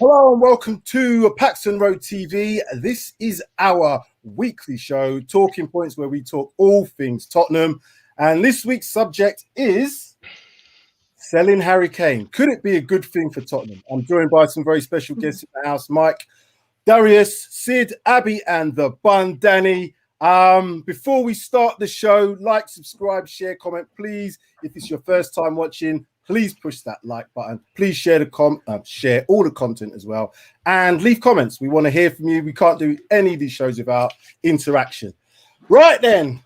Hello and welcome to Paxton Road TV. This is our weekly show, Talking Points, where we talk all things Tottenham. And this week's subject is selling Harry Kane. Could it be a good thing for Tottenham? I'm joined by some very special guests in the house, Mike, Darius, Sid, Abbi, and the bun, Danny. Before we start the show, like, subscribe, share, comment, please. If it's your first time watching, please push that like button. Please share share all the content as well, and leave comments. We want to hear from you. We can't do any of these shows without interaction. Right then,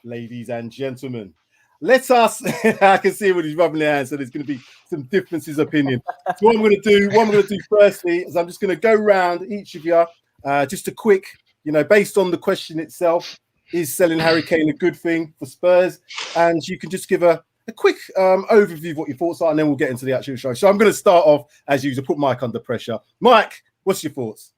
ladies and gentlemen, let us. I can see what he's rubbing their hands, so there's going to be some differences of opinion. So what I'm going to do firstly is I'm just going to go round each of you, just a quick, based on the question itself, is selling Harry Kane a good thing for Spurs? And you can just give a quick overview of what your thoughts are, and then we'll get into the actual show. So I'm going to start off, as usual, put Mike under pressure. Mike, what's your thoughts?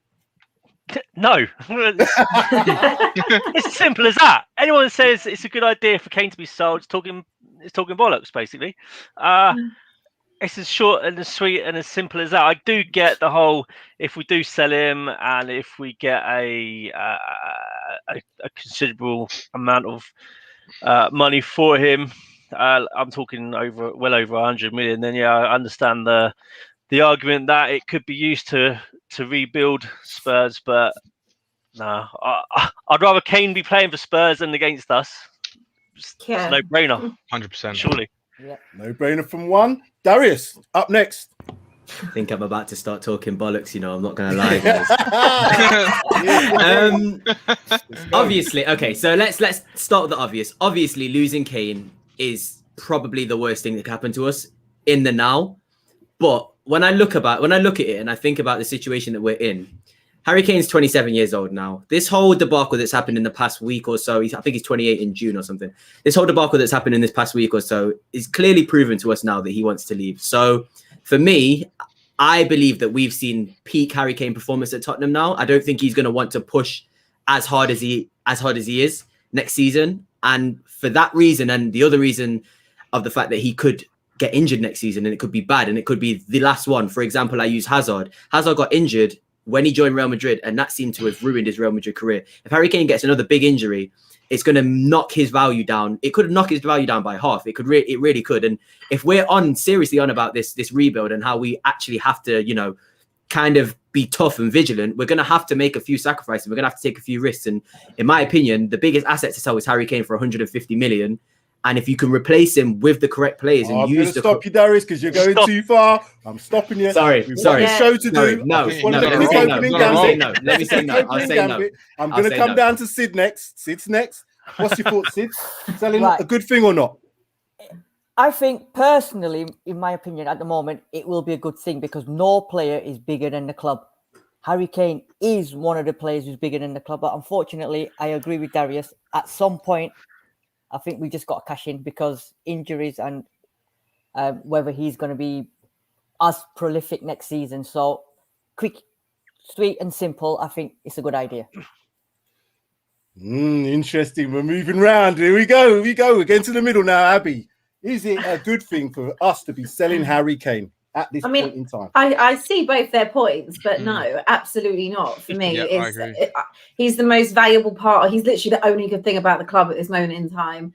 No. It's as simple as that. Anyone that says it's a good idea for Kane to be sold, it's talking bollocks, basically. It's as short and as sweet and as simple as that. I do get the whole, if we do sell him and if we get a considerable amount of money for him, I'm talking well over 100 million. Then I understand the argument that it could be used to rebuild Spurs, but no, I'd rather Kane be playing for Spurs than against us. It's a no-brainer, 100%. Surely. Yeah, no-brainer from one. Darius, up next. I think I'm about to start talking bollocks. I'm not going to lie, guys. Obviously, okay. So let's start with the obvious. Obviously, losing Kane is probably the worst thing that could happen to us in the now. But when I look at it and I think about the situation that we're in, Harry Kane's 27 years old now. This whole debacle that's happened in the past week or so, I think he's 28 in June or something. This whole debacle that's happened in this past week or so is clearly proven to us now that he wants to leave. So for me, I believe that we've seen peak Harry Kane performance at Tottenham now. I don't think he's going to want to push as hard as he is next season. And for that reason, and the other reason of the fact that he could get injured next season and it could be bad and it could be the last one. For example, I use Hazard. Hazard got injured when he joined Real Madrid, and that seemed to have ruined his Real Madrid career. If Harry Kane gets another big injury, it's going to knock his value down. It could knock his value down by half. It really could. And if we're seriously on about this rebuild and how we actually have to, kind of be tough and vigilant, we're going to have to make a few sacrifices. We're going to have to take a few risks. And in my opinion, the biggest asset to sell is Harry Kane for 150 million. And if you can replace him with the correct players and use the... stop you, Darius, because you're going too far. I'm stopping you. Sorry. We've got a show to do. No. Let me say no. I'll say no. I'm going to come down to Sid next. Sid's next. What's your thoughts, Sid? Selling a good thing or not? I think personally, in my opinion, at the moment, it will be a good thing because no player is bigger than the club. Harry Kane is one of the players who's bigger than the club. But unfortunately, I agree with Darius. At some point, I think we just got to cash in because injuries and whether he's going to be as prolific next season. So quick, sweet and simple, I think it's a good idea. Interesting. We're moving round. Here we go. We're getting to the middle now, Abbi. Is it a good thing for us to be selling Harry Kane at this point in time? I see both their points, but no, absolutely not. For me, he's the most valuable part. He's literally the only good thing about the club at this moment in time,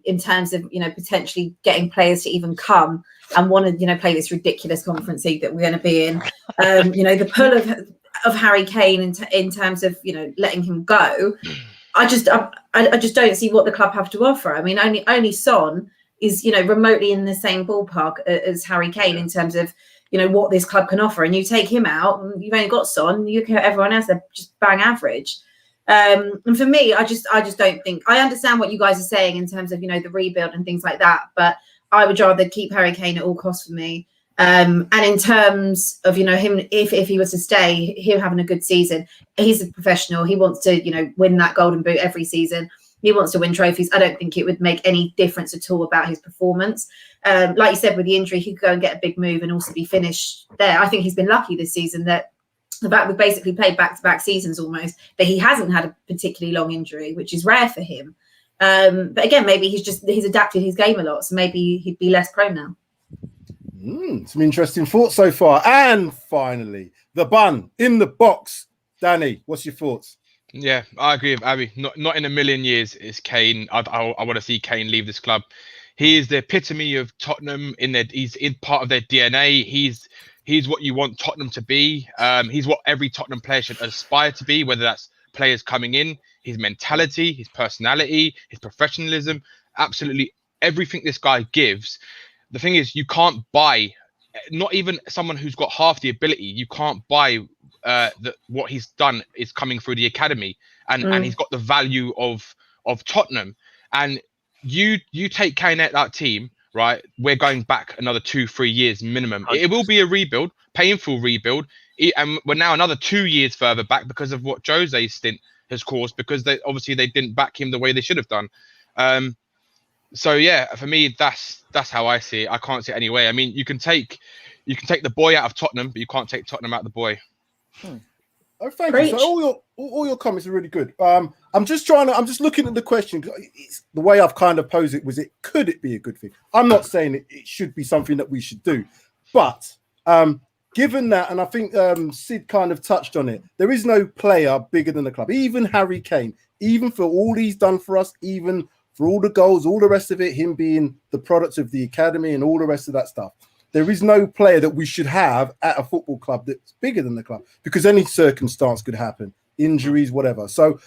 in terms of, potentially getting players to even come and want to, play this ridiculous Conference League that we're going to be in. The pull of Harry Kane in terms of, letting him go. I just don't see what the club have to offer. I mean, only Son is, remotely in the same ballpark as Harry Kane in terms of, what this club can offer. And you take him out, and you've only got Son, you look at everyone else, they're just bang average. And for me, I just don't think, I understand what you guys are saying in terms of, the rebuild and things like that, but I would rather keep Harry Kane at all costs for me. And in terms of, him, if he was to stay, him having a good season, he's a professional. He wants to, win that golden boot every season. He wants to win trophies. I don't think it would make any difference at all about his performance. Like you said, with the injury, he could go and get a big move and also be finished there. I think he's been lucky this season that we've basically played back-to-back seasons almost, but he hasn't had a particularly long injury, which is rare for him. But again, maybe he's adapted his game a lot, so maybe he'd be less prone now. Some interesting thoughts so far. And finally, the bun in the box. Danny, what's your thoughts? Yeah, I agree with Abby. Not in a million years is Kane. I want to see Kane leave this club. He is the epitome of Tottenham. He's in part of their DNA. He's what you want Tottenham to be. He's what every Tottenham player should aspire to be, whether that's players coming in, his mentality, his personality, his professionalism, absolutely everything this guy gives. The thing is, you can't buy, not even someone who's got half the ability, you can't buy what he's done is coming through the academy, and he's got the value of Tottenham. And you take Kane out that team, right? We're going back another 2-3 years minimum. It will be a rebuild, painful rebuild, and we're now another 2 years further back because of what Jose's stint has caused, because they didn't back him the way they should have done. So yeah, for me, that's how I see it. I can't see it any way. I mean, you can take the boy out of Tottenham, but you can't take Tottenham out of the boy. Oh, thank you. So all your comments are really good. I'm just looking at the question. It's, the way I've kind of posed it was, could it be a good thing? I'm not saying it should be something that we should do, but given that, and I think Sid kind of touched on it, there is no player bigger than the club. Even Harry Kane, even for all he's done for us, even for all the goals, all the rest of it, him being the product of the academy and all the rest of that stuff. There is no player that we should have at a football club that's bigger than the club, because any circumstance could happen, injuries, whatever. So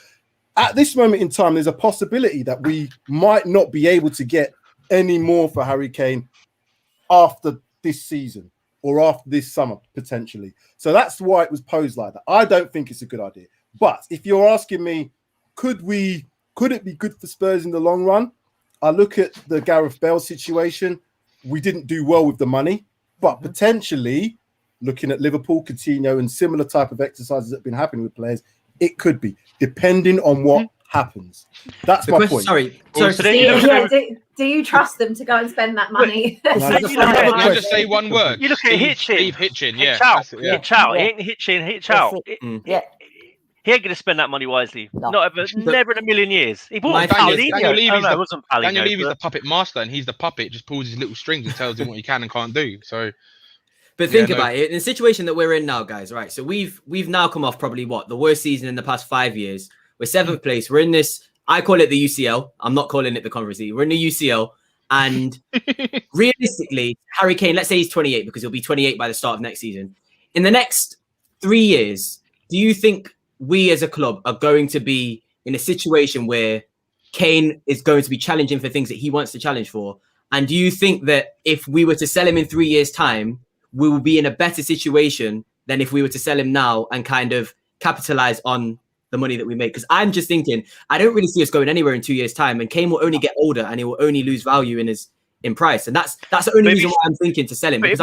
at this moment in time, there's a possibility that we might not be able to get any more for Harry Kane after this season or after this summer, potentially. So that's why it was posed like that. I don't think it's a good idea. But if you're asking me, could it be good for Spurs in the long run? I look at the Gareth Bale situation. We didn't do well with the money, but potentially looking at Liverpool, Coutinho, and similar type of exercises that have been happening with players, it could be, depending on what happens. That's my point. Sorry. Do you trust them to go and spend that money? Can I just say one word? You look at Hitchin. Steve Hitchin, Hitch out. He ain't Hitch out. He ain't going to spend that money wisely. No. Not ever, never in a million years. He bought Daniel Levy's the puppet master, and he's the puppet, just pulls his little strings and tells him what he can and can't do. So, but think about it, in the situation that we're in now, guys, right? So we've now come off probably the worst season in the past 5 years. We're 7th place. We're in this, I call it the UCL. I'm not calling it the Conference League. We're in the UCL. And realistically, Harry Kane, let's say he's 28, because he'll be 28 by the start of next season. In the next 3 years, do you think we as a club are going to be in a situation where Kane is going to be challenging for things that he wants to challenge for? And do you think that if we were to sell him in 3 years' time, we will be in a better situation than if we were to sell him now and kind of capitalize on the money that we make? Because I'm just thinking, I don't really see us going anywhere in 2 years' time, and Kane will only get older and he will only lose value in price. And that's the only reason why I'm thinking to sell him, because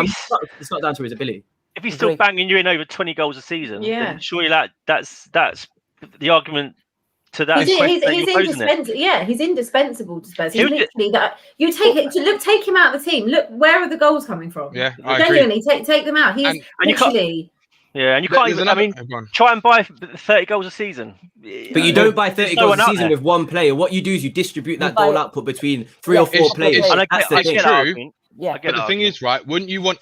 it's not down to his ability. If he's still banging you in over 20 goals a season, then surely that's the argument to that. He's indispensable. Yeah, he's indispensable to Spurs. He's literally that. You take him out of the team. Look, where are the goals coming from? Yeah, genuinely take them out. He's literally. And you can't even. I mean, try and buy 30 goals a season. But you don't buy 30 goals a season with one player. What you do is you distribute that goal output between 3 or 4 players. And I get true. Yeah, but the thing is, right? Wouldn't you want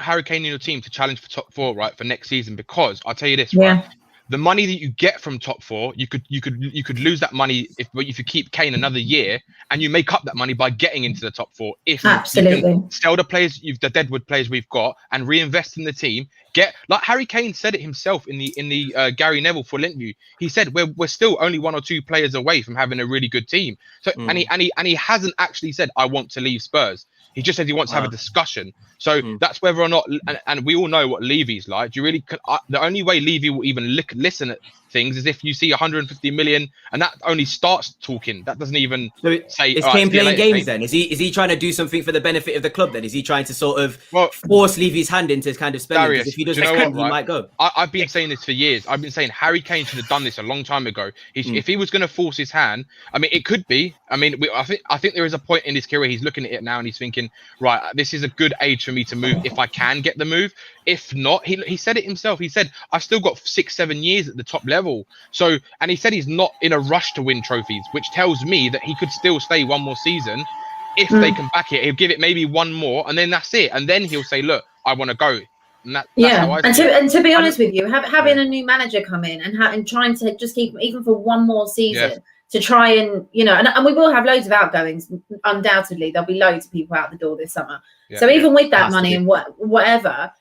Harry Kane in your team to challenge for top 4, right, for next season? Because I'll tell you this, right? The money that you get from top 4, you could lose that money if you keep Kane another year, and you make up that money by getting into the top 4. If you can sell the players, the deadwood players we've got, and reinvest in the team. Get, like Harry Kane said it himself in the Gary Neville full interview. He said we're still only 1 or 2 players away from having a really good team. So and he hasn't actually said I want to leave Spurs. He just said he wants to have a discussion. So that's whether or not, and we all know what Levy's like. You really, the only way Levy will even listen at things is if you see 150 million, and that only starts talking. That doesn't even say. Is Kane playing games then? Is he trying to do something for the benefit of the club then? Is he trying to sort of force Levy's hand into kind of spending? Darius, if he doesn't spend, he might go. I've been saying this for years. I've been saying Harry Kane should have done this a long time ago. If he was going to force his hand, I mean, it could be. I mean, I think there is a point in his career he's looking at it now and he's thinking, right, this is a good age for me to move if I can get the move. If not, he said it himself. He said, I've still got 6-7 years at the top level. So, and he said he's not in a rush to win trophies, which tells me that he could still stay one more season. if they can back it, he'll give it maybe one more, and then that's it. And then he'll say, "Look, I want to go." And that's how I feel. And to be honest with you, having a new manager come in and trying to just keep even for one more season to try and and we will have loads of outgoings. Undoubtedly, there'll be loads of people out the door this summer. So even with that money and whatever.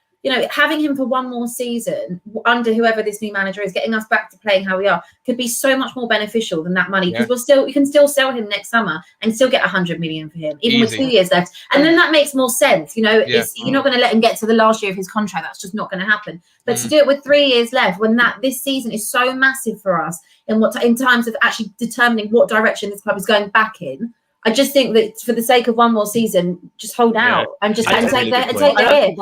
Having him for one more season under whoever this new manager is, getting us back to playing how we are, could be so much more beneficial than that money, because you can still sell him next summer and still get 100 million for him, even with 2 years left. And then that makes more sense. You're not going to let him get to the last year of his contract. That's just not going to happen. But to do it with 3 years left, when this season is so massive for us in terms of actually determining what direction this club is going back in. I just think that for the sake of one more season, just hold out and just take the hit.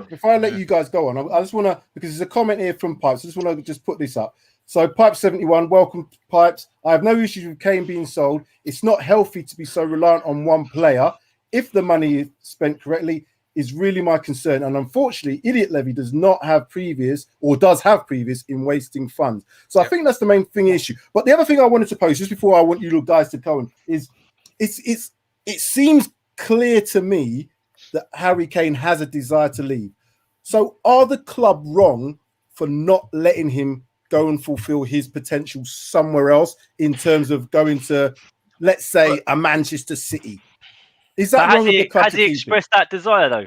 Before I let you guys go on, I just want to, because there's a comment here from Pipes. I just want to just put this up. So Pipe71, welcome Pipes. I have no issues with Kane being sold. It's not healthy to be so reliant on one player. If the money is spent correctly, is really my concern. And unfortunately, Idiot Levy does not have previous, or does have previous, in wasting funds. So I think that's the main issue. But the other thing I wanted to post, just before I want you guys to go on, is it seems clear to me that Harry Kane has a desire to leave. So are the club wrong for not letting him go and fulfill his potential somewhere else in terms of going to, let's say, a Manchester City? Is that wrong? Has he expressed that desire though,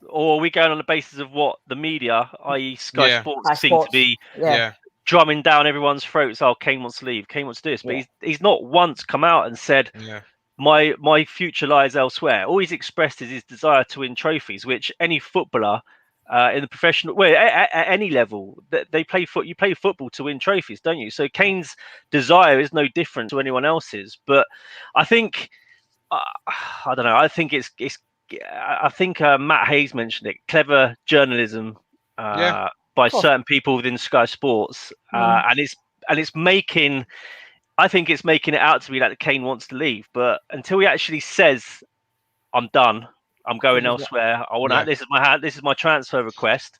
or are we going on the basis of what the media, i.e., Sky Sports, seem to be drumming down everyone's throats? Oh, Kane wants to leave. Kane wants to do this, but he's not once come out and said, "My future lies elsewhere." All he's expressed is his desire to win trophies, which any footballer in the professional, at any level, they play you play football to win trophies, don't you? So Kane's desire is no different to anyone else's. But I think. I don't know. I think I think Matt Hayes mentioned it. Clever journalism by certain people within Sky Sports, and it's making. I think it's making it out to be like Kane wants to leave, but until he actually says, "I'm done. I'm going elsewhere. I want to. This is my transfer request."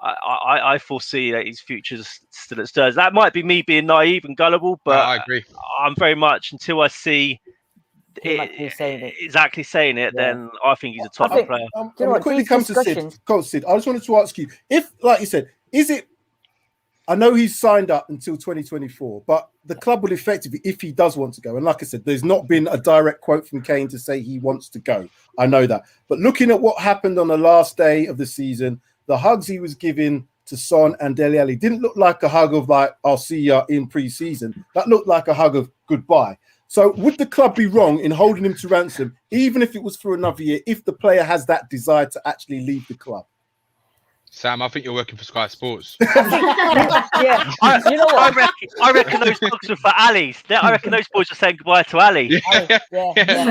I foresee that his future's still at Spurs. That might be me being naive and gullible, but I agree. I'm very much until I see. Exactly saying it, then I think he's a top player. Quickly come to Sid. Sid, I just wanted to ask you if, like you said, is it? I know he's signed up until 2024, but the club will effectively, if he does want to go, and like I said, there's not been a direct quote from Kane to say he wants to go. I know that, but looking at what happened on the last day of the season, the hugs he was giving to Son and Dele Alli didn't look like a hug of like, "I'll see you in pre-season." That looked like a hug of goodbye. So would the club be wrong in holding him to ransom, even if it was for another year, if the player has that desire to actually leave the club? Sam, I think you're working for Sky Sports. I reckon those books are for Ali. I reckon those boys are saying goodbye to Ali.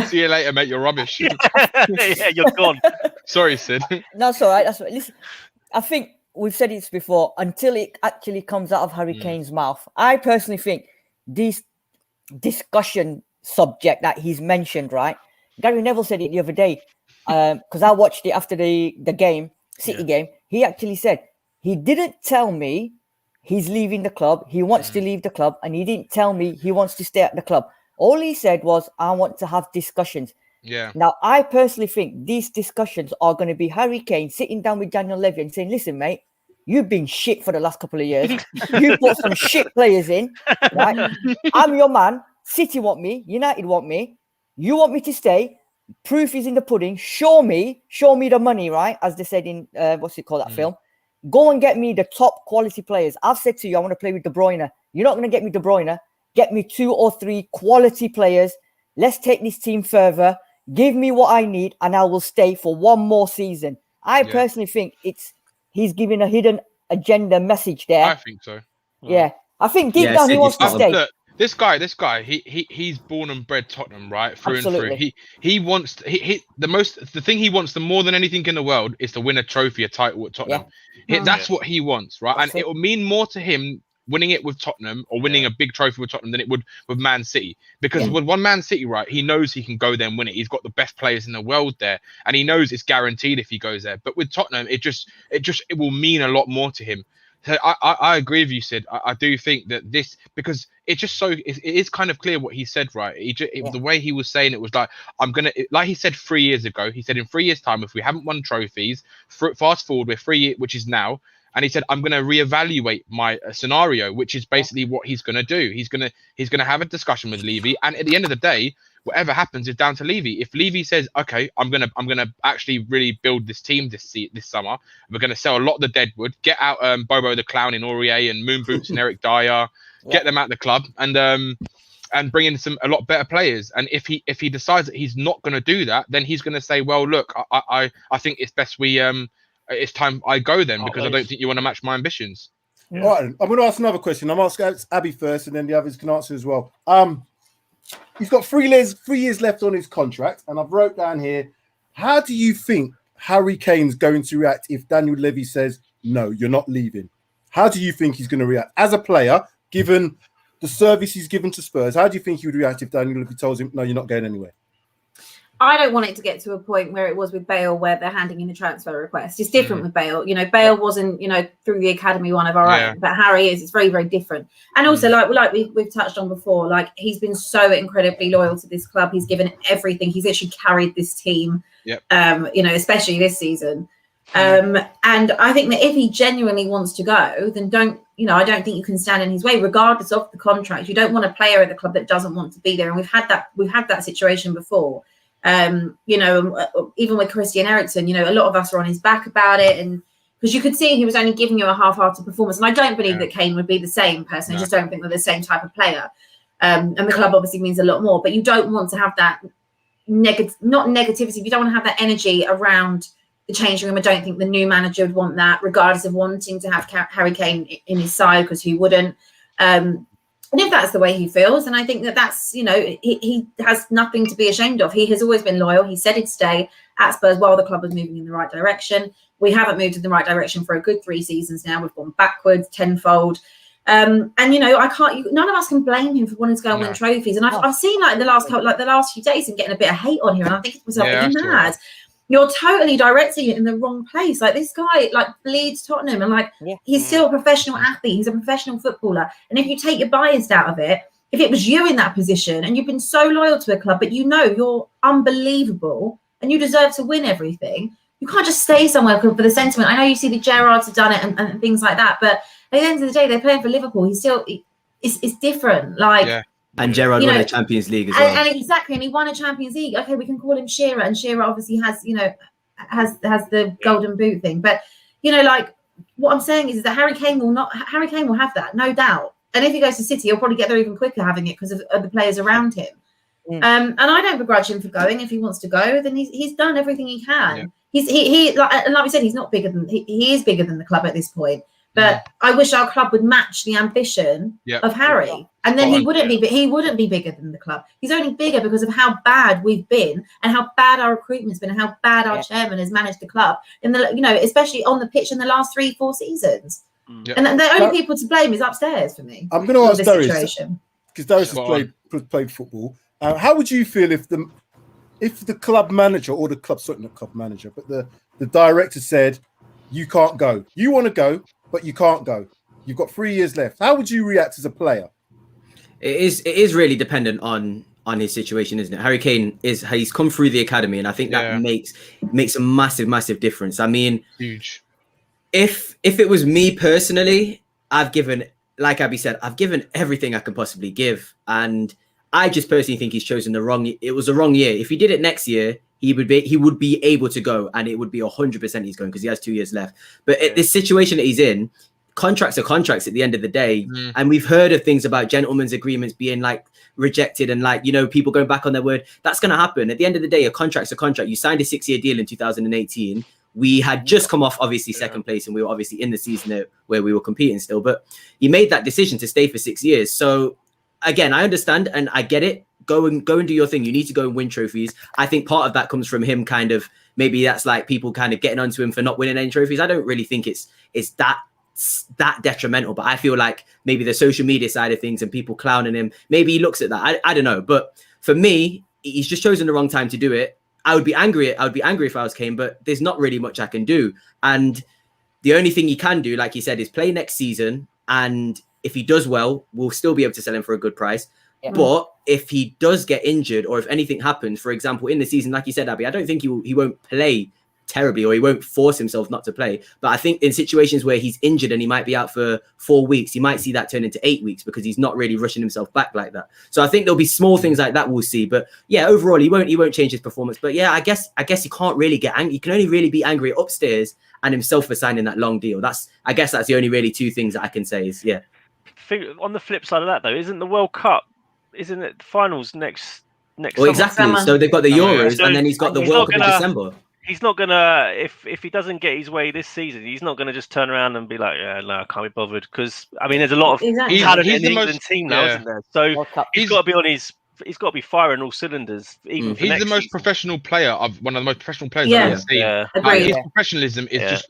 See you later, mate. You're rubbish. You're gone. Sorry, Sid. That's all right. That's right. Listen, I think we've said it before. Until it actually comes out of Harry Kane's mouth, I personally think these discussion subject that he's mentioned, right? Gary Neville said it the other day, because I watched it after the game, City game. He actually said he didn't tell me he's leaving the club. He wants to leave the club, and he didn't tell me he wants to stay at the club. All he said was, "I want to have discussions." Now, I personally think these discussions are going to be Harry Kane sitting down with Daniel Levy and saying, "Listen, mate, you've been shit for the last couple of years. You put some shit players in, right? I'm your man. City want me. United want me. You want me to stay. Proof is in the pudding. Show me the money, right? As they said in, what's it called, that film? Go and get me the top quality players. I've said to you, I want to play with De Bruyne. You're not going to get me De Bruyne. Get me 2 or 3 quality players. Let's take this team further. Give me what I need, and I will stay for one more season." I personally think he's giving a hidden agenda message there. I think so. Yeah. I think deep down he wants to stay. Look, this guy, he's born and bred Tottenham, right? Through Absolutely. and through. He wants the thing he wants the more than anything in the world is to win a trophy, a title at Tottenham. That's what he wants, right? And it will mean more to him winning it with Tottenham or winning a big trophy with Tottenham than it would with Man City. Because with one Man City, right, he knows he can go there and win it. He's got the best players in the world there, and he knows it's guaranteed if he goes there. But with Tottenham, it will mean a lot more to him. So I agree with you, Sid. I do think that this, because it's just so, it is kind of clear what he said, right? The way he was saying it was like, like he said 3 years ago, he said in 3 years' time, if we haven't won trophies, fast forward, we're 3 years, which is now. And he said, I'm going to reevaluate my scenario, which is basically what he's going to do. He's going to have a discussion with Levy. And at the end of the day, whatever happens is down to Levy. If Levy says, okay, I'm gonna actually really build this team this summer. We're gonna sell a lot of the deadwood, get out Bobo the Clown in Aurier and Moon Boots and Eric Dyer, get them out the club, and bring in a lot better players. And if he decides that he's not gonna do that, then he's gonna say, well, look, I think it's best it's time I go then, because I don't think you want to match my ambitions. All right, I'm going to ask another question. I'm asking Abby first, and then the others can answer as well. He's got 3 years left on his contract, and I've wrote down here, how do you think Harry Kane's going to react if Daniel Levy says, no, you're not leaving? How do you think he's going to react as a player, given the service he's given to Spurs? How do you think he would react if Daniel Levy tells him, no, you're not going anywhere? I don't want it to get to a point where it was with Bale, where they're handing in a transfer request. It's different with Bale. You know, Bale wasn't, through the academy one of our own, but Harry is. It's very, very different. And also, like we've touched on before, like he's been so incredibly loyal to this club. He's given everything. He's actually carried this team. Especially this season. And I think that if he genuinely wants to go, then I don't think you can stand in his way, regardless of the contract. You don't want a player at the club that doesn't want to be there. And we've had that situation before. Even with Christian Eriksen, a lot of us are on his back about it, and because you could see he was only giving you a half-hearted performance. And I don't believe that Kane would be the same person. I just don't think they're the same type of player. And the club obviously means a lot more, but you don't want to have that not negativity. You don't want to have that energy around the changing room. I don't think the new manager would want that, regardless of wanting to have Harry Kane in his side, because who wouldn't? And if that's the way he feels, and I think that's, he has nothing to be ashamed of. He has always been loyal. He said he'd stay at Spurs while the club was moving in the right direction. We haven't moved in the right direction for a good 3 seasons now. We've gone backwards tenfold. None of us can blame him for wanting to go and win trophies. And I've seen the last few days him getting a bit of hate on here, and I think to myself, are you mad? You're totally directing it in the wrong place. Like, this guy bleeds Tottenham, and he's still a professional athlete. He's a professional footballer. And if you take your bias out of it, if it was you in that position and you've been so loyal to a club, but you're unbelievable and you deserve to win everything, you can't just stay somewhere for the sentiment. I know you see the Gerrards have done it and things like that, but at the end of the day, they're playing for Liverpool. It's different. And Gerrard won the Champions League as well. And exactly, and he won a Champions League. Okay, we can call him Shearer, and Shearer obviously has the golden boot thing. But what I'm saying is that Harry Kane will have that, no doubt. And if he goes to City, he'll probably get there even quicker having it because of the players around him. And I don't begrudge him for going. If he wants to go, then he's done everything he can. Like we said, he's not bigger than he is bigger than the club at this point. But I wish our club would match the ambition of Harry, and then he wouldn't be bigger than the club. He's only bigger because of how bad we've been, and how bad our recruitment's been, and how bad our chairman has managed the club in especially on the pitch in the last 3-4 seasons. And the only people to blame is upstairs for me. I'm going to ask Darius, because Darius has played football. How would you feel if the club manager, or the club, certainly not club manager, but the director said, you can't go. You want to go, but you can't go. You've got 3 years left. How would you react as a player? It is really dependent on his situation, isn't it? Harry Kane he's come through the academy, and I think that makes a massive difference. I mean, huge. If it was me personally, I've given, like Abby said, I've given everything I can possibly give, and I just personally think he's chosen it was the wrong year. If he did it next year, he would be able to go, and it would be 100% he's going, because he has 2 years left. But at this situation that he's in, contracts are contracts at the end of the day. And we've heard of things about gentlemen's agreements being rejected, and people going back on their word. That's going to happen. At the end of the day, a contract's a contract. You signed a 6-year deal in 2018. We had just come off obviously second place, and we were obviously in the season where we were competing still, but you made that decision to stay for 6 years. So again, I understand and I get it. Go and do your thing. You need to go and win trophies. I think part of that comes from him maybe that's people kind of getting onto him for not winning any trophies. I don't really think it's that detrimental, but I feel like maybe the social media side of things and people clowning him, maybe he looks at that. I don't know. But for me, he's just chosen the wrong time to do it. I would be angry if I was Kane, but there's not really much I can do. And The only thing he can do, like he said, is play next season. And if he does well, we'll still be able to sell him for a good price. Yeah. But if he does get injured, or if anything happens, for example, in the season, like you said, Abbi, I don't think he won't play terribly, or he won't force himself not to play. But I think in situations where he's injured and he might be out for 4 weeks, you might see that turn into 8 weeks because he's not really rushing himself back like that. So I think there'll be small things like that we'll see. But yeah, overall, he won't change his performance. But yeah, I guess he can't really get angry. He can only really be angry upstairs and himself for signing that long deal. I guess that's the only really two things that I can say is, yeah. On the flip side of that, though, isn't the World Cup, isn't it finals next well, summer? Exactly. So they've got the Euros, so, and then he's got the World Cup in December. He's not gonna, if he doesn't get his way this season, he's not gonna just turn around and be like, yeah, no, I can't be bothered, because I mean, there's a lot of talent in the England team now, isn't there? So he's got to be on his. He's got to be firing all cylinders. Even for he's the most professional player of one of the most professional players I've ever seen. Yeah. His professionalism is just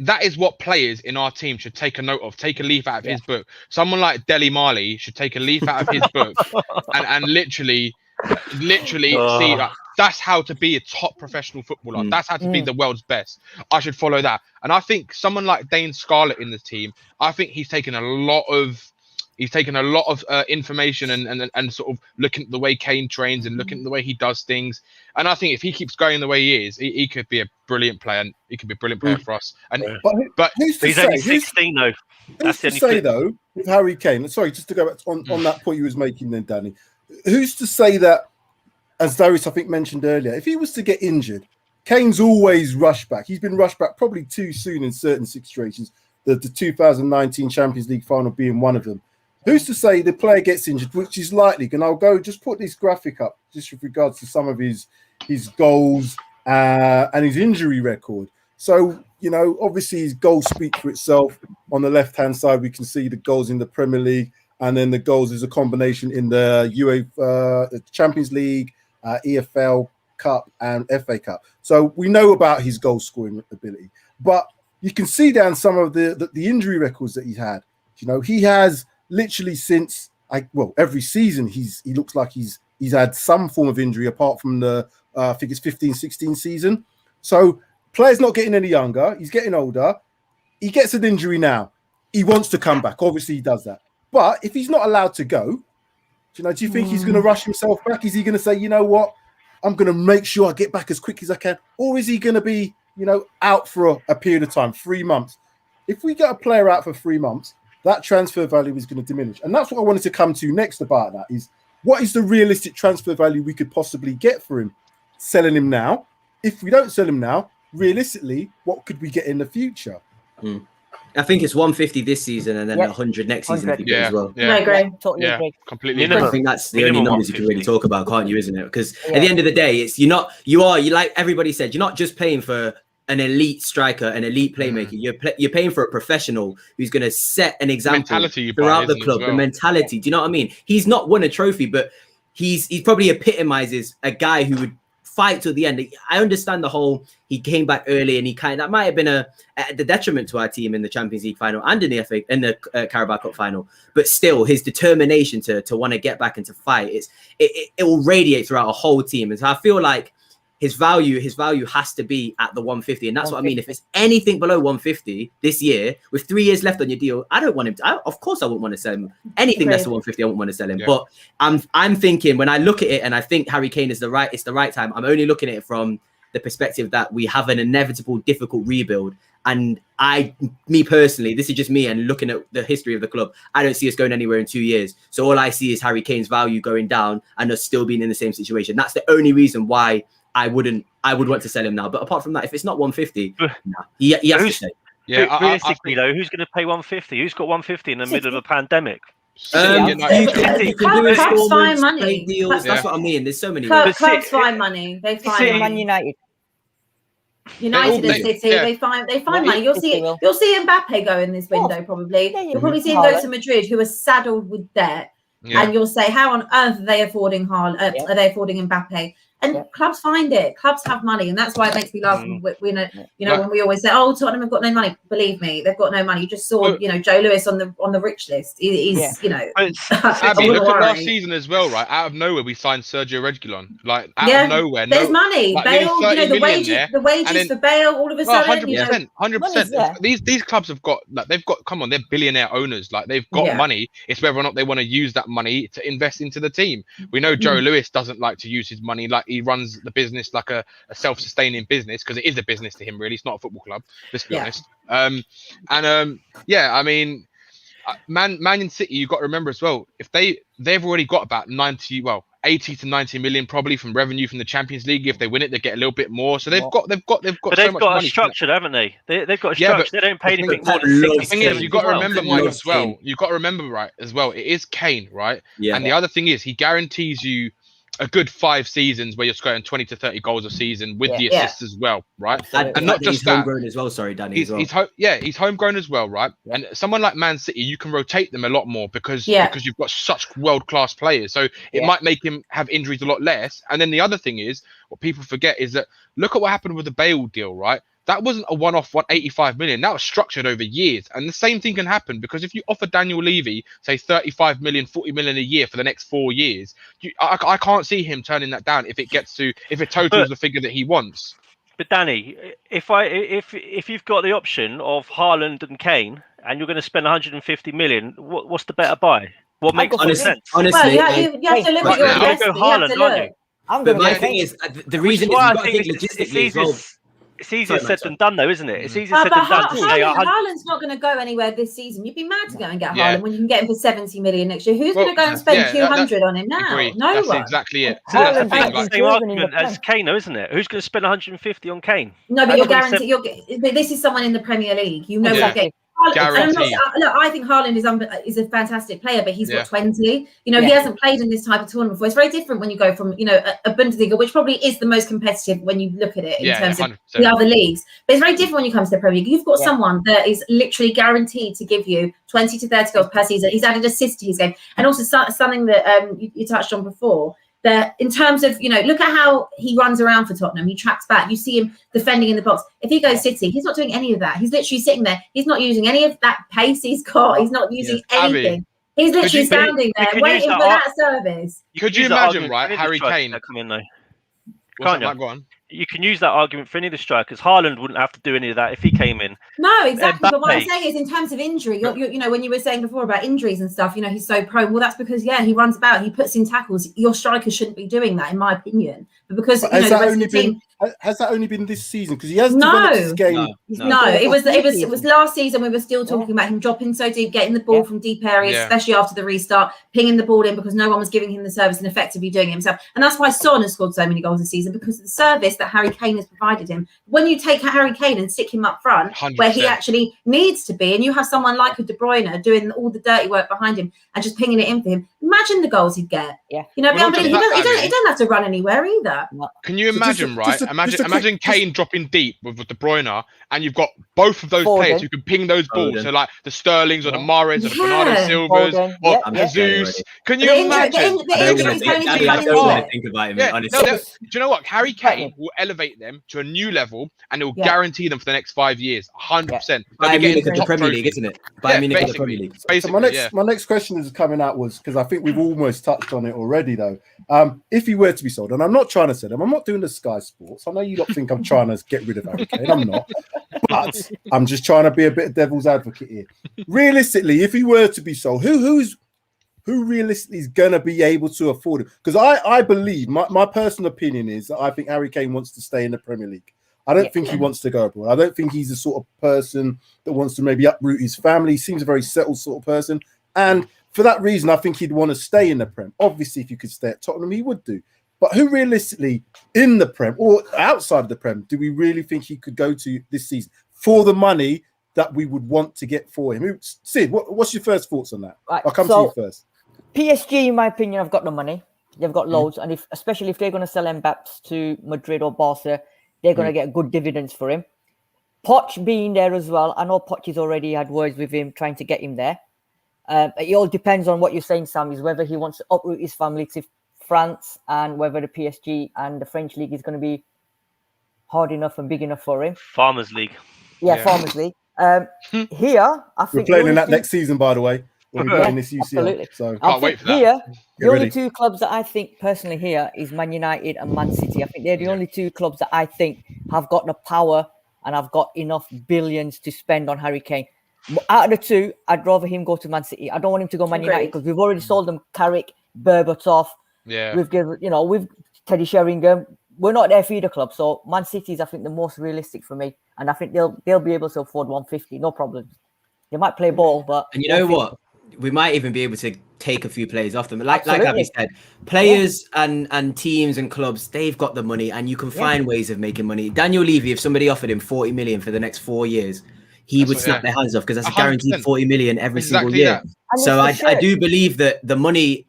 that is what players in our team should take a note of. Take a leaf out of his book. Someone like Dele Marley should take a leaf out of his book and literally see that. That's how to be a top professional footballer. That's how to be the world's best. I should follow that. And I think someone like Dane Scarlett in the team, I think he's taken a lot of information and sort of looking at the way Kane trains and looking at the way he does things. And I think if he keeps going the way he is, he could be a brilliant player. And he could be a brilliant player for us. And but who's to he's say, only 16 though. Who's to say though, with Harry Kane? Sorry, just to go back on that point you was making then, Danny. Who's to say that, as Darius I think mentioned earlier, if he was to get injured, Kane's always rushed back. He's been rushed back probably too soon in certain situations. The 2019 Champions League final being one of them. Who's to say the player gets injured, which is likely? And I'll go just put this graphic up just with regards to some of his goals and his injury record. So, you know, obviously his goals speak for itself. On the left-hand side, we can see the goals in the Premier League, and then the goals is a combination in the UEFA Champions League, EFL Cup, and FA Cup. So we know about his goal-scoring ability. But you can see down some of the injury records that he's had. You know, he has literally since every season he looks like he's had some form of injury apart from the I think it's 15-16 season. So player's not getting any younger, he's getting older, he gets an injury now, he wants to come back, obviously he does that. But if he's not allowed to go, do you think he's going to rush himself back? Is he going to say, you know what, I'm going to make sure I get back as quick as I can? Or is he going to be, out for a period of time, 3 months? If we get a player out for 3 months, that transfer value is going to diminish. And that's what I wanted to come to next about that is, what is the realistic transfer value we could possibly get for him? Selling him now. If we don't sell him now, realistically, what could we get in the future? I think it's 150 this season and then 100 next season as well. Yeah, I agree. Totally agree. Completely. I think that's the only numbers you can really talk about, can't you? Isn't it? Because at the end of the day, it's you like everybody said, you're not just playing for an elite striker, an elite playmaker. You're paying for a professional who's going to set an example throughout the club. The mentality. Do you know what I mean? He's not won a trophy, but he probably epitomizes a guy who would fight till the end. I understand the whole he came back early and that might have been the detriment to our team in the Champions League final and in the Carabao Cup final. But still, his determination to want to get back and to fight, it will radiate throughout a whole team. And so I feel like his value has to be at the 150. And that's what I mean. If it's anything below 150 this year, with 3 years left on your deal, I don't want him to. Of course, I wouldn't want to sell him. Anything less than 150, I wouldn't want to sell him. Yeah. But I'm thinking, when I look at it and I think Harry Kane it's the right time, I'm only looking at it from the perspective that we have an inevitable, difficult rebuild. And me personally, this is just me and looking at the history of the club, I don't see us going anywhere in 2 years. So all I see is Harry Kane's value going down and us still being in the same situation. That's the only reason why I would want to sell him now. But apart from that, if it's not 150, he has to stay. Yeah, realistically though, who's going to pay 150? Who's got 150 in the middle of a pandemic? You can do find money. Deals. That's what I mean. There's so many. Clubs find money. They find Man United. United and City, they find money. You'll see Mbappe go in this window probably. You'll probably see him go to Madrid, who are saddled with debt. Yeah. And you'll say, how on earth are they affording Are they affording Mbappe? And clubs find it. Clubs have money, and that's why it makes me laugh. When we always say, "Oh, Tottenham have got no money." Believe me, they've got no money. You just saw, Joe Lewis on the rich list. He's, Abbi, look at last season as well, right? Out of nowhere, we signed Sergio Reguilon. Like out of nowhere, there's money. Like, Bale, the wages for Bale, all of a sudden, 100%. These clubs have got, like, they've got. Come on, they're billionaire owners. Like, they've got money. It's whether or not they want to use that money to invest into the team. We know Joe Lewis doesn't like to use his money. Like, he runs the business like a self-sustaining business, because it is a business to him, really. It's not a football club, let's be honest. I mean, Man City, you've got to remember as well, if they've already got about 80 to 90 million probably from revenue from the Champions League. If they win it, they get a little bit more. So they've got But so they've much got money. a structure, haven't they? They've got a structure. They don't pay anything more than 60. The thing is, you've got to remember, Mike, as well. You've got to remember, right, as well. It is Kane, right? Yeah. And the other thing is, he guarantees you a good 5 seasons where you're scoring 20 to 30 goals a season with the assists as well, right? And not just that, homegrown as well. Sorry, Danny. He's homegrown as well, right? Yeah. And someone like Man City, you can rotate them a lot more because you've got such world-class players. So it might make him have injuries a lot less. And then the other thing is, what people forget is that look at what happened with the Bale deal, right? That wasn't a one-off 185 million. That was structured over years. And the same thing can happen, because if you offer Daniel Levy, say 35 million, 40 million a year for the next 4 years, I can't see him turning that down if it totals the figure that he wants. But Danny, if you've got the option of Haaland and Kane, and you're going to spend 150 million, what's the better buy? What makes more sense? Honestly, you have to look at your investment. Haaland, aren't you? But my thing is, the reason is you've got to think logistically as well. It's easier said than done, though, isn't it? It's easier said but than done to say Haaland's not going to go anywhere this season. You'd be mad to go and get Haaland when you can get him for 70 million next year. Who's going to go and spend 200 on him now? No That's one. exactly it. So that's the same argument as Kane, though, isn't it? Who's going to spend 150 on Kane? No, but you're guaranteed. This is someone in the Premier League. You know what they're I think Haaland is a fantastic player, but he's got 20. He hasn't played in this type of tournament before. It's very different when you go from a Bundesliga, which probably is the most competitive when you look at it in terms 100%. Of the other leagues. But it's very different when you come to the Premier League. You've got someone that is literally guaranteed to give you 20 to 30 goals per season. He's added assists to his game, and also something that you touched on before. That in terms of, look at how he runs around for Tottenham. He tracks back. You see him defending in the box. If he goes City, he's not doing any of that. He's literally sitting there. He's not using any of that pace he's got. He's not using anything. He's literally standing there waiting for that service. Could you imagine, right, Harry Kane? Go on. You can use that argument for any of the strikers. Haaland wouldn't have to do any of that if he came in. No, exactly. But what I'm saying is, in terms of injury, when you were saying before about injuries and stuff, he's so prone. Well, that's because he runs about, he puts in tackles. Your striker shouldn't be doing that, in my opinion. But because the rest of the team. Has that only been this season? Because he has developed his game. No, it was last season. We were still talking about him dropping so deep, getting the ball from deep areas, especially after the restart, pinging the ball in because no one was giving him the service and effectively doing it himself. And that's why Son has scored so many goals this season, because of the service that Harry Kane has provided him. When you take Harry Kane and stick him up front, 100%. Where he actually needs to be, and you have someone like a De Bruyne doing all the dirty work behind him and just pinging it in for him, imagine the goals he'd get. Yeah. He doesn't have to run anywhere either. Can you imagine, imagine Kane dropping deep with De Bruyne, and you've got both of those players who can ping those balls. So like theSterlings or the Mahrez or the Bernardo Silvas or Jesus. Can you imagine? Do you know what? Harry Kane will elevate them to a new level, and it will guarantee them for the next 5 years, 100%. Bayern Munich in the Premier League, isn't it? Bayern Munich in the Premier League. So my next question is coming out was, because I think we've almost touched on it already, though. If he were to be sold, and I'm not trying to sell him, I'm not doing the Sky Sports. I know you don't think I'm trying to get rid of Harry Kane. I'm not, but I'm just trying to be a bit of devil's advocate here. Realistically, if he were to be sold, who realistically is going to be able to afford it? Because I believe, my personal opinion is that I think Harry Kane wants to stay in the Premier League. I don't think he wants to go abroad. I don't think he's the sort of person that wants to maybe uproot his family. He seems a very settled sort of person. And for that reason, I think he'd want to stay in the Prem. Obviously, if you could stay at Tottenham, he would do. But who realistically in the Prem or outside of the Prem do we really think he could go to this season for the money that we would want to get for him? Sid, what's your first thoughts on that? Right, I'll come to you first. PSG, in my opinion, have got the money. They've got loads. And especially if they're going to sell Mbappé to Madrid or Barca, they're going to get good dividends for him. Poch being there as well. I know Poch has already had words with him trying to get him there. It all depends on what you're saying, Sam, is whether he wants to uproot his family to France and whether the PSG and the French league is going to be hard enough and big enough for him. Farmers League. Yeah, Farmers League. Here, I think we're playing in that next season, by the way. When we play in this UCL. Absolutely. So can't wait for that. Here, the only ready. two clubs that I think personally here is Man United and Man City. I think they're the only two clubs that I think have got the power and have got enough billions to spend on Harry Kane. Out of the two, I'd rather him go to Man City. I don't want him to go Man United because we've already sold them Carrick, Berbatov. Yeah. We've given, with Teddy Sheringham. We're not there for either club. So Man City is, I think, the most realistic for me. And I think they'll be able to afford 150, no problem. They might play ball, but... And you know what? We might even be able to take a few players off them. Like Abbi said, players and teams and clubs, they've got the money and you can find ways of making money. Daniel Levy, if somebody offered him 40 million for the next 4 years, he would snap their hands off because that's a guaranteed 100%. 40 million every single year. So I do believe that the money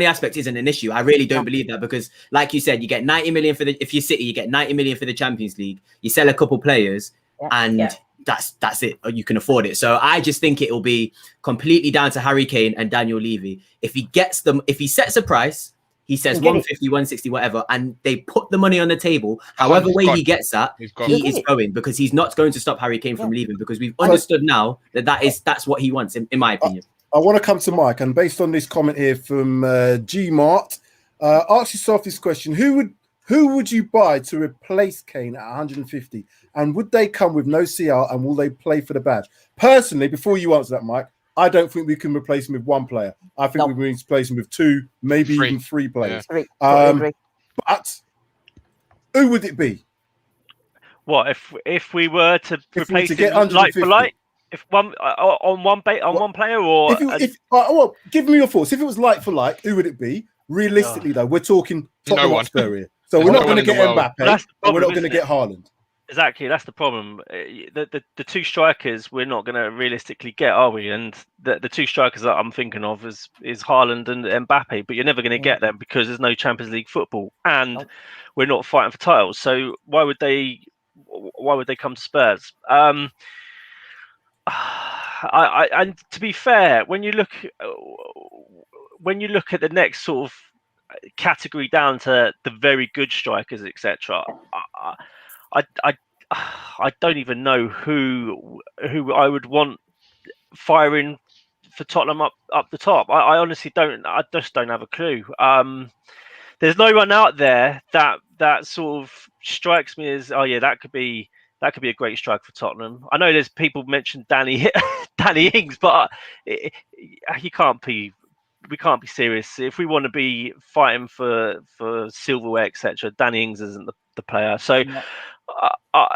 aspect isn't an issue. I really don't believe that because, like you said, you get 90 million if you're City, you get 90 million for the Champions League. You sell a couple players and that's it. You can afford it. So I just think it will be completely down to Harry Kane and Daniel Levy. If he gets them, if he sets a price, he says 150, 160, whatever, and they put the money on the table. However way he gets that, he is going because he's not going to stop Harry Kane from leaving because we've understood now that's what he wants, in my opinion. I want to come to Mike, and based on this comment here from G-Mart, ask yourself this question: Who would you buy to replace Kane at 150? And would they come with no CR and will they play for the badge? Personally, before you answer that, Mike, I don't think we can replace him with one player. I think we need to replace him with two, maybe even three players. Yeah. But who would it be? What if we were to replace get him like for 150? like? If one one player, or well, give me your thoughts. If it was like for like, who would it be? Realistically, though, we're talking Tottenham Hotspur here. So we're not going to get Mbappe, and we're not going to get Haaland. Exactly, that's the problem. The two strikers we're not going to realistically get, are we? And the two strikers that I'm thinking of is Haaland and Mbappe, but you're never going to get them because there's no Champions League football, and we're not fighting for titles. So why would they come to Spurs? And to be fair, when you look at the next sort of category down to the very good strikers, etc., I don't even know who I would want firing for Tottenham up the top. I honestly don't. I just don't have a clue. There's no one out there that sort of strikes me as that could be a great strike for Tottenham. I know there's people mentioned Danny Ings, but we can't be serious. If we want to be fighting for silverware, etc., Danny Ings isn't the player. So I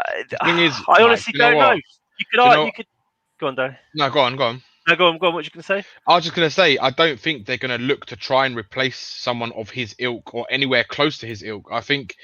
honestly don't know. You could go on, Danny. No, go on. No, go on. What you going to say? I was just going to say, I don't think they're going to look to try and replace someone of his ilk or anywhere close to his ilk. I think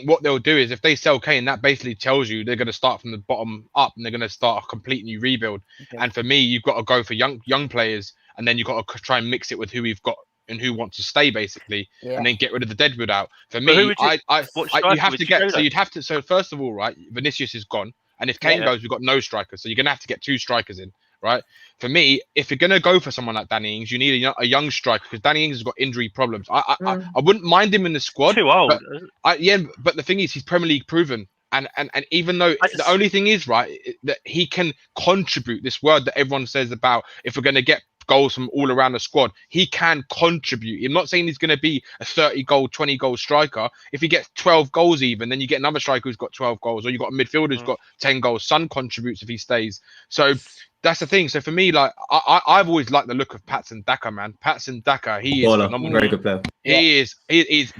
what they'll do is if they sell Kane, that basically tells you they're going to start from the bottom up and they're going to start a complete new rebuild. Okay. And for me, you've got to go for young players, and then you've got to try and mix it with who we've got and who wants to stay, basically, and then get rid of the deadwood out. For me, you have to get. So you'd have to. So first of all, right, Vinicius is gone, and if Kane goes, we've got no strikers. So you're going to have to get two strikers in. Right. For me, if you're going to go for someone like Danny Ings, you need a young striker because Danny Ings has got injury problems. I wouldn't mind him in the squad. Too old. But the thing is, he's Premier League proven. And even though the only thing is, right, that he can contribute, this word that everyone says about if we're going to get goals from all around the squad, he can contribute. I'm not saying he's going to be a 30-goal, 20-goal striker. If he gets 12 goals even, then you get another striker who's got 12 goals, or you've got a midfielder who's got 10 goals. Son contributes if he stays. So that's the thing. So for me, like I've always liked the look of Paxton Daka, man. Paxton Daka, he is phenomenal. Very good player. He is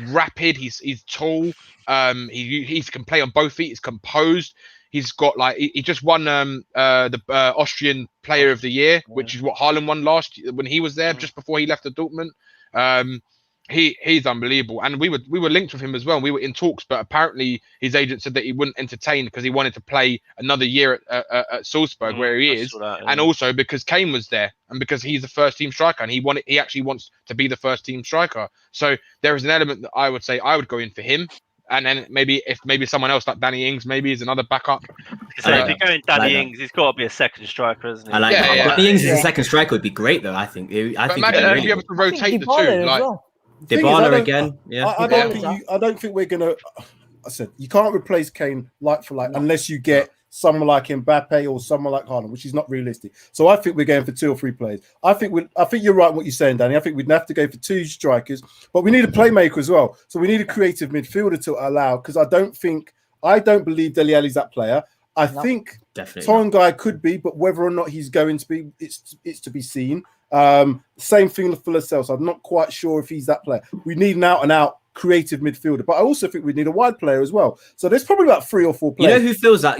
rapid. He's tall. He can play on both feet. He's composed. He's got he just won the Austrian Player of the Year, which is what Haaland won last year when he was there, just before he left the Dortmund. He's unbelievable, and we were linked with him as well. We were in talks, but apparently his agent said that he wouldn't entertain because he wanted to play another year at Salzburg, where he is, and also because Kane was there, and because he's the first team striker, and he actually wants to be the first team striker. So there is an element that I would say I would go in for him. And then maybe someone else like Danny Ings maybe is another backup. So if you're going Danny Ings, he's got to be a second striker, isn't he? I like that. Danny Ings as a second striker would be great, though. I think. Imagine if you able to rotate the two. Dybala again. Yeah. I don't think we're gonna. I said you can't replace Kane like for like unless you get someone like Mbappe or someone like Haaland, which is not realistic. So I think we're going for 2 or 3 players. I think you're right in what you're saying, Danny. I think we'd have to go for 2 strikers, but we need a playmaker as well. So we need a creative midfielder to allow, because I don't believe Dele Alli's that player. I think Tongai could be, but whether or not he's going to be, it's to be seen. Same thing for Lascelles. I'm not quite sure if he's that player. We need an out-and-out creative midfielder, but I also think we need a wide player as well. So there's probably about 3 or 4 players. You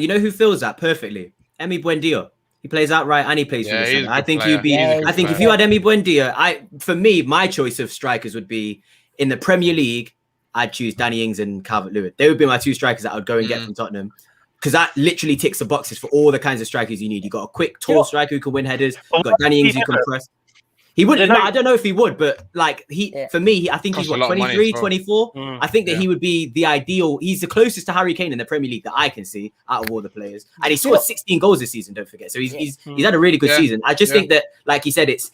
know who fills that perfectly? Emi Buendia. He plays outright and he plays for the center. I think he'd be. I think if you had Emi Buendia, for me, my choice of strikers would be in the Premier League. I'd choose Danny Ings and Calvert-Lewin. They would be my 2 strikers that I would go and get from Tottenham, because that literally ticks the boxes for all the kinds of strikers you need. You got a quick, tall striker who can win headers. You got Danny Ings who can press. He wouldn't. I don't know if he would, but like for me, I think he's 23, 24. I think that he would be the ideal. He's the closest to Harry Kane in the Premier League that I can see out of all the players, and he scored 16 goals this season. Don't forget, so he's had a really good season. I just think that, like you said, it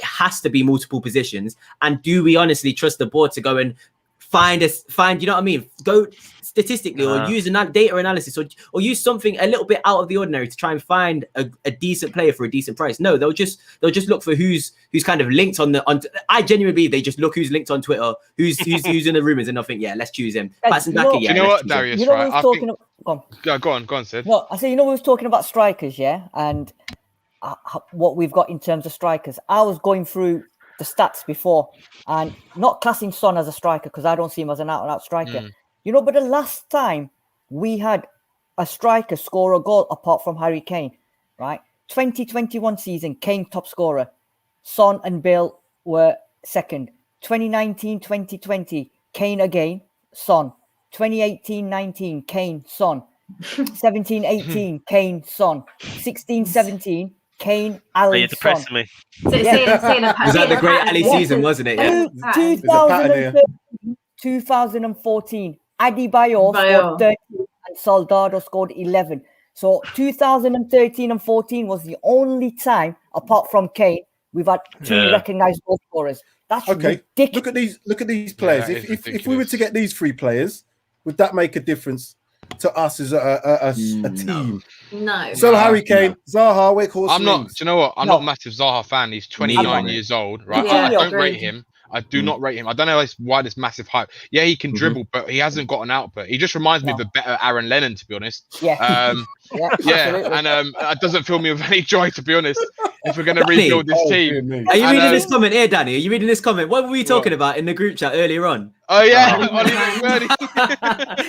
has to be multiple positions. And do we honestly trust the board to go and find? You know what I mean? Go statistically, or use data analysis, or use something a little bit out of the ordinary to try and find a decent player for a decent price. No, they'll just look for who's kind of linked on I genuinely believe they just look who's linked on Twitter, who's in the rumors, and they'll think, let's choose him. You know what, Darius? Go on, Sid. No, I say, we was talking about strikers, and what we've got in terms of strikers. I was going through the stats before, and not classing Son as a striker, because I don't see him as an out-and-out striker. But the last time we had a striker score a goal apart from Harry Kane, right? 2021 season, Kane top scorer. Son and Bale were second. 2019-2020, Kane again, Son. 2018-19, Kane, Son. 17-18, Kane, Son. 16-17, Kane, Ali, You're depressing me. Was that the great Ali season, wasn't it? Yeah. 2014, Adebayo scored 13 and Soldado scored 11. So 2013 and 14 was the only time, apart from Kane, we've had 2 recognized goal scorers. That's ridiculous. Look at these players. If we were to get these 3 players, would that make a difference to us as a team? No. So Harry Kane, Zaha, Wakehorse. I'm not. Do you know what? I'm not a massive Zaha fan. He's 29 years old, right? I don't rate him. I do not rate him. I don't know why this massive hype. Yeah, he can dribble, but he hasn't got an output. He just reminds me of a better Aaron Lennon, to be honest. Yeah. And it doesn't fill me with any joy, to be honest. If we're going to rebuild this team. Are you reading this comment here, Danny? Are you reading this comment? What were we talking about in the group chat earlier on? Oh yeah, Ollie McBurney.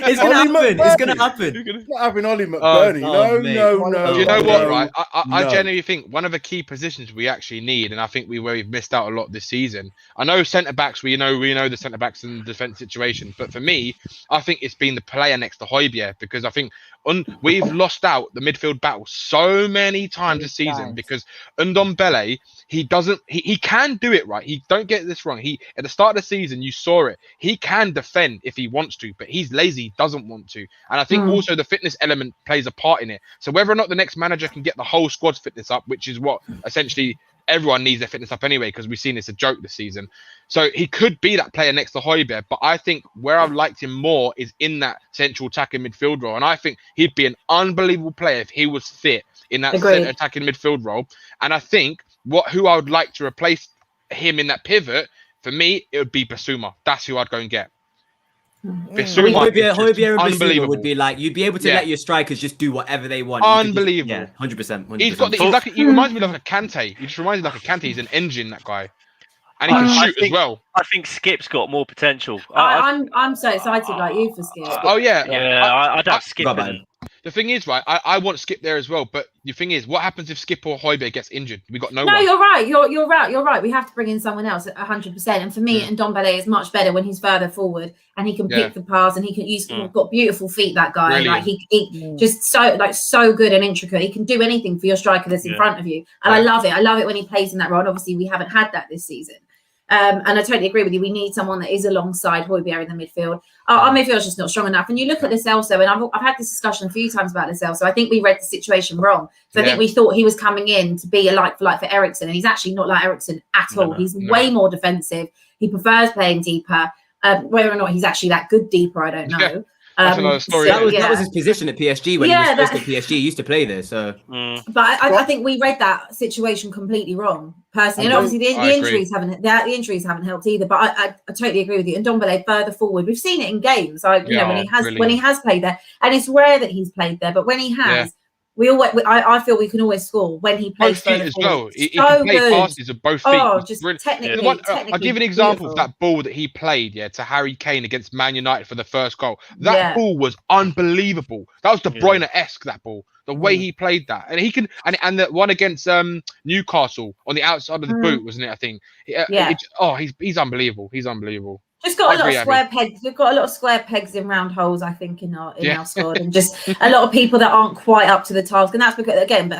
It's gonna happen. It's gonna happen. It's not having Ollie McBurney. No. You know what, right? I genuinely think one of the key positions we actually need, and I think we've missed out a lot this season. I know centre backs. We know the centre backs and the defence situation, but for me, I think it's been the player next to Højbjerg, because I think we've lost out the midfield battle so many times this season because Ndombele, he can do it, right? Don't get this wrong. At the start of the season, you saw it. He can defend if he wants to, but he's lazy, he doesn't want to. And I think also the fitness element plays a part in it. So whether or not the next manager can get the whole squad's fitness up, which is what essentially everyone needs their fitness up anyway, because we've seen it's a joke this season. So he could be that player next to Højbjerg, but I think where I've liked him more is in that central attacking midfield role. And I think he'd be an unbelievable player if he was fit in that centre attacking midfield role. And I think who I would like to replace him in that pivot, for me, it would be Bissouma. That's who I'd go and get. Bissouma, Højbjerg would be like, you'd be able to let your strikers just do whatever they want. Unbelievable. 100%. He reminds me of like a Kante. He just reminds me like a Kante. He's an engine, that guy. And he can shoot as well. I think Skip's got more potential. I'm so excited like you for Skip. I'd have Skip in. The thing is, right, I want Skip there as well. But the thing is, what happens if Skip or Højbjerg gets injured? We got no one. No, you're right. You're right. We have to bring in someone else 100%. And for me, Ndombele is much better when he's further forward and he can pick the pass and he can use. Got beautiful feet. That guy, brilliant. like he just so good and intricate. He can do anything for your striker that's in front of you. And I love it. I love it when he plays in that role. And obviously, we haven't had that this season. And I totally agree with you. We need someone that is alongside Højbjerg in the midfield. Our midfield's just not strong enough. And you look at Lo Celso, and I've had this discussion a few times about Lo Celso. I think we read the situation wrong. So I think we thought he was coming in to be a like for Eriksen, and he's actually not like Eriksen at all. He's way more defensive. He prefers playing deeper. Whether or not he's actually that good deeper, I don't know. That's another story. So that was his position at PSG when he was first at PSG. He used to play there. So, but I think we read that situation completely wrong, personally. And obviously the injuries haven't helped either. But I totally agree with you. And Ndombele further forward, we've seen it in games. When he has played there, and it's rare that he's played there. But when he has, I feel we can always score when he plays further as forward. well. He can play passes of both feet. Oh, just technically. I'll give you an example of that ball that he played, to Harry Kane against Man United for the first goal. That ball was unbelievable. That was De Bruyne-esque, that ball. The way he played that. And he can and the one against Newcastle on the outside of the boot, wasn't it, I think? He's unbelievable. He's unbelievable. Just got a lot of square pegs. We've got a lot of square pegs in round holes, I think, in our squad, and just a lot of people that aren't quite up to the task. And that's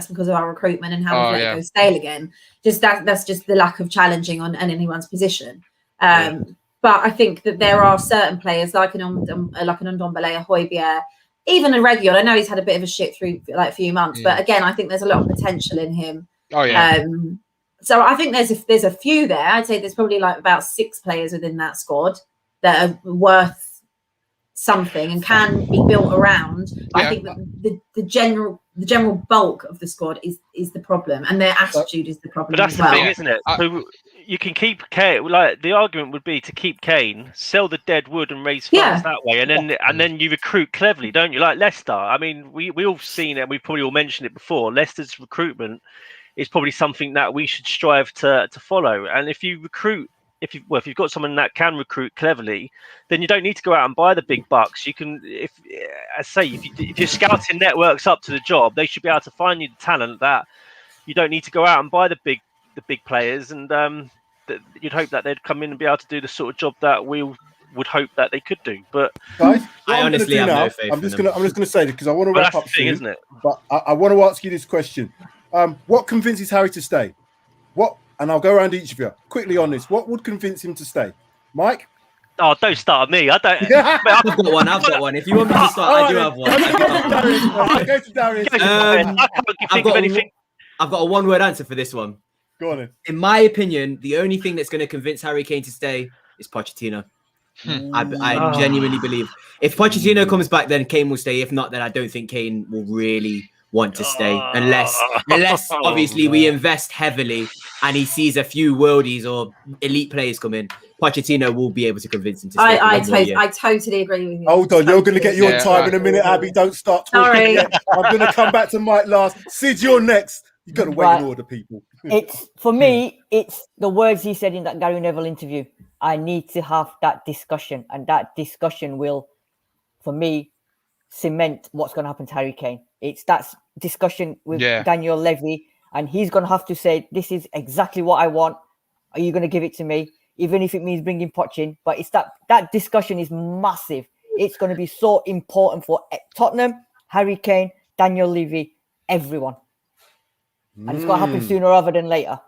because of our recruitment and how we let it go stale again. That's just the lack of challenging on anyone's position. But I think that there are certain players like an Ndombele, a Højbjerg, even a Reguilon. I know he's had a bit of a shit through a few months, but again, I think there's a lot of potential in him. So I think there's a few there. I'd say there's probably about 6 players within that squad that are worth something and can be built around. But I think that the general bulk of the squad is the problem, and their attitude is the problem. But that's the thing, isn't it? So you can keep Kane. The argument would be to keep Kane, sell the dead wood, and raise funds that way, and then you recruit cleverly, don't you? Like Leicester. I mean, we all seen it. We've probably all mentioned it before. Leicester's recruitment is probably something that we should strive to follow. And if you recruit, if you've got someone that can recruit cleverly, then you don't need to go out and buy the big bucks. You can, if your scouting network's up to the job, they should be able to find you the talent that you don't need to go out and buy the big players. And you'd hope that they'd come in and be able to do the sort of job that we would hope that they could do. But guys, I honestly have no faith. I'm just gonna say this because I want to wrap up soon, isn't it? But I want to ask you this question. What convinces Harry to stay? And I'll go around each of you quickly on this. What would convince him to stay? Mike? Oh, don't start me. I don't. I've got one. If you want me to start, I do have one. I'll go to Darius. I can't think of anything. I've got a one-word answer for this one. Go on then. In my opinion, the only thing that's going to convince Harry Kane to stay is Pochettino. I genuinely believe if Pochettino comes back, then Kane will stay. If not, then I don't think Kane will really want to stay unless obviously we invest heavily and he sees a few worldies or elite players come in. Pochettino will be able to convince him to stay. I totally agree with you. Hold on, you're going to get your time in a minute, Abby. Don't start talking yet. I'm going to come back to Mike last. Sid, you're next. You've got to wait in order, people. For me, it's the words he said in that Gary Neville interview. I need to have that discussion, and that discussion will, for me, cement what's going to happen to Harry Kane. It's that discussion with Daniel Levy, and he's going to have to say, this is exactly what I want. Are you going to give it to me? Even if it means bringing Poch in. But it's that discussion is massive. It's going to be so important for Tottenham, Harry Kane, Daniel Levy, everyone. And it's going to happen sooner rather than later.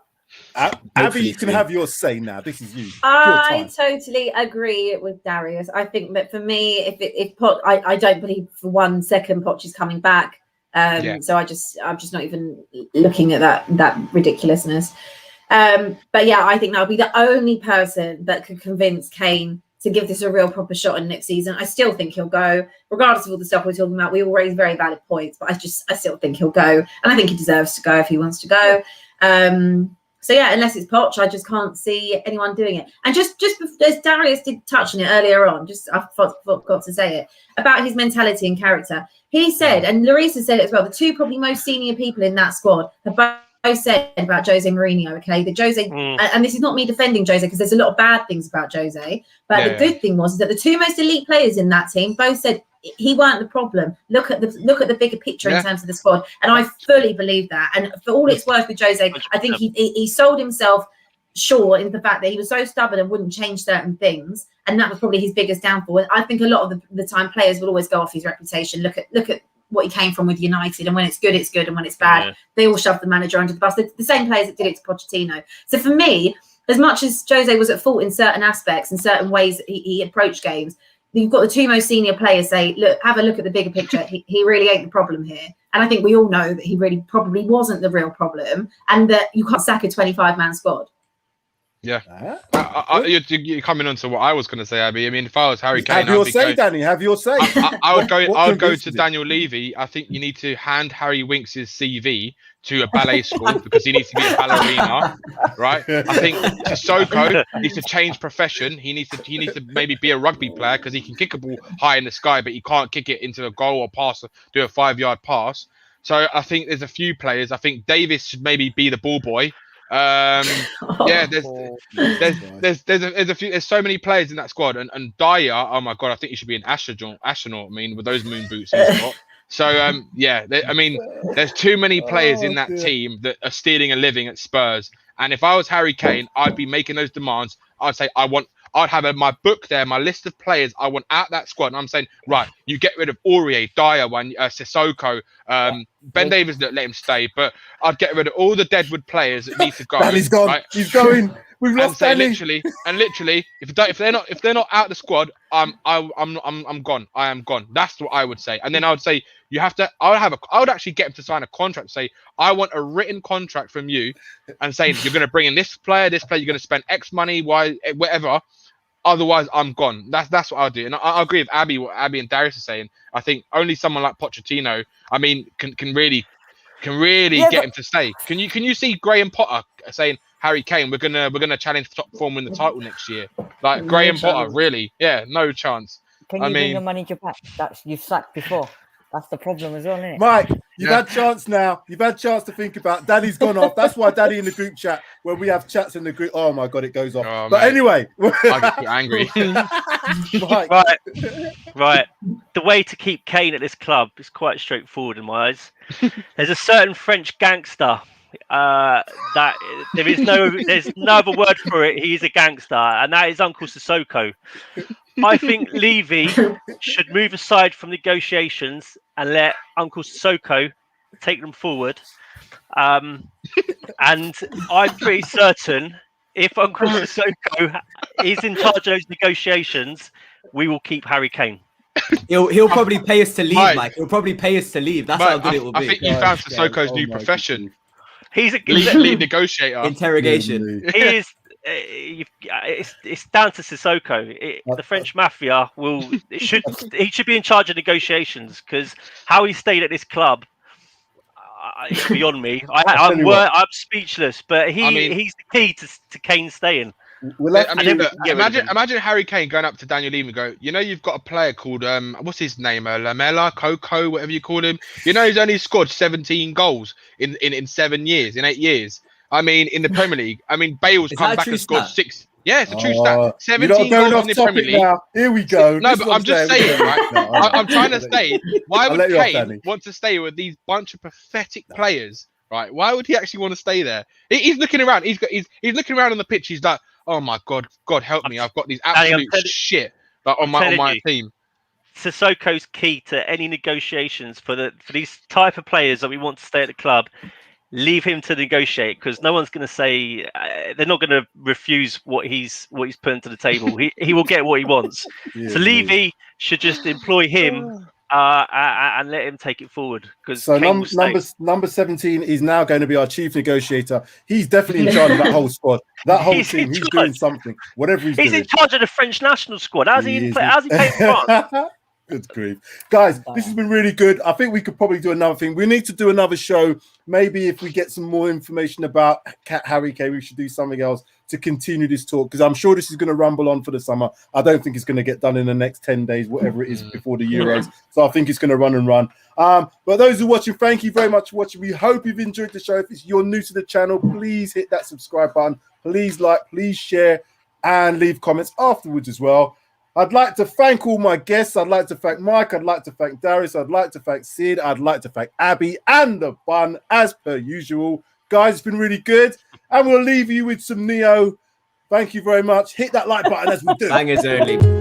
Abby, you can have your say now. This is you. I totally agree with Darius. I think that for me, if Poch, I don't believe for 1 second Poch is coming back. So I'm just not even looking at that ridiculousness. But yeah, I think that would be the only person that could convince Kane to give this a real proper shot in next season. I still think he'll go, regardless of all the stuff we're talking about. We all raise very valid points, but I still think he'll go, and I think he deserves to go if he wants to go. So yeah, unless it's Poch, I just can't see anyone doing it. And just as Darius did touch on it earlier on, I forgot to say it, about his mentality and character. He said, and Larissa said it as well, the two probably most senior people in that squad have both said about Jose Mourinho, okay? That Jose, and this is not me defending Jose because there's a lot of bad things about Jose, but the good thing was that the two most elite players in that team both said he weren't the problem. Look at the bigger picture in terms of the squad, and I fully believe that. And for all it's worth with Jose, I think he sold himself short in the fact that he was so stubborn and wouldn't change certain things, and that was probably his biggest downfall. And I think a lot of the time players will always go off his reputation. Look at what he came from with United, and when it's good, and when it's bad, they all shove the manager under the bus. They're the same players that did it to Pochettino. So for me, as much as Jose was at fault in certain aspects and certain ways that he approached games, you've got the two most senior players say, look, have a look at the bigger picture. He really ain't the problem here. And I think we all know that he really probably wasn't the real problem, and that you can't sack a 25-man squad. Yeah. You're coming on to what I was going to say, Abby. I mean, if I was Harry Kane, have your say, Danny. Have your say. I would go to Daniel Levy. I think you need to hand Harry Winks' CV to a ballet school because he needs to be a ballerina, right? I think Sissoko needs to change profession. He needs to maybe be a rugby player because he can kick a ball high in the sky, but he can't kick it into a goal or pass, or do a 5-yard pass. So I think there's a few players. I think Davis should maybe be the ball boy. Yeah, there's so many players in that squad, and Dyer, oh my god, I think he should be an astronaut. I mean, with those moon boots he's got. So yeah, I mean, there's too many players in that team that are stealing a living at Spurs. And if I was Harry Kane, I'd be making those demands. I'd say I'd have my book there, my list of players I want out that squad. And I'm saying, right, you get rid of Aurier, Dyer, Sissoko, Ben Davies, let him stay. But I'd get rid of all the Deadwood players that need to go. Danny's gone. Right? He's going. We've lost Danny. Literally, if they're not out the squad, I'm gone. I am gone. That's what I would say. And then I would say I would actually get him to sign a contract. Say I want a written contract from you, and saying you're going to bring in this player. You're going to spend X money, Y, whatever. Otherwise, I'm gone. That's what I'll do. And I agree with Abby. What Abby and Darius are saying. I think only someone like Pochettino, I mean, can really get him to stay. Can you see Graham Potter saying, Harry Kane, we're gonna challenge for top four and win the title next year? Like Graham Potter, really? Yeah, no chance. Can you bring your manager back? You've sacked before. That's the problem as well, isn't it? Mike, you've had chance now. You've had chance to think about. Daddy's gone off. That's why Daddy in the group chat, when we have chats in the group, oh my god, it goes off. Oh, but anyway, I get angry. Right. The way to keep Kane at this club is quite straightforward in my eyes. There's a certain French gangster that there's no other word for it. He's a gangster, and that is Uncle Sissoko. I think Levy should move aside from negotiations and let Uncle Sissoko take them forward. And I'm pretty certain if Uncle Sissoko is in charge of those negotiations, we will keep Harry Kane. He'll probably pay us to leave, Mike. He'll probably pay us to leave. That's how good it will be. I think you found Sissoko's new profession. He's a lead negotiator. Interrogation. He is. It's down to Sissoko. The French mafia he should be in charge of negotiations, because how he stayed at this club, it's beyond me. I'm speechless. But he's the key to Kane staying. Imagine Harry Kane going up to Daniel Levy and go, you've got a player called what's his name, Lamela, Coco, whatever you call him. He's only scored 17 goals in 8 years. I mean, in the Premier League. I mean, Bale's come back and scored 6. Yeah, it's a true stat. 17 goals in the Premier League. Now. Here we go. No, but I'm just saying, right? I'm trying to say, why would Kane want to stay with these bunch of pathetic players, right? Why would he actually want to stay there? He's looking around. He's looking around on the pitch. He's like, oh my God, God help me. I've got these absolute shit on my team. Sissoko's key to any negotiations for these type of players that we want to stay at the club. Leave him to negotiate, because no one's going to say they're not going to refuse what he's putting to the table. He will get what he wants. So Levy should just employ him and let him take it forward. So number 17 is now going to be our chief negotiator. He's definitely in charge of that whole squad, that whole team. He's doing something, whatever he's doing. He's in charge of the French national squad. How's he playing France? Good grief. Guys, this has been really good. I think we could probably do another thing. We need to do another show. Maybe if we get some more information about Harry Kane, we should do something else to continue this talk, because I'm sure this is going to rumble on for the summer. I don't think it's going to get done in the next 10 days, whatever it is, before the Euros. So I think it's going to run and run. But those who are watching, thank you very much for watching. We hope you've enjoyed the show. If you're new to the channel, please hit that subscribe button. Please like, please share, and leave comments afterwards as well. I'd like to thank all my guests. I'd like to thank Mike. I'd like to thank Darius. I'd like to thank Sid. I'd like to thank Abby and the Bun, as per usual. Guys, it's been really good. And we'll leave you with some Neo. Thank you very much. Hit that like button as we do. Bangers only.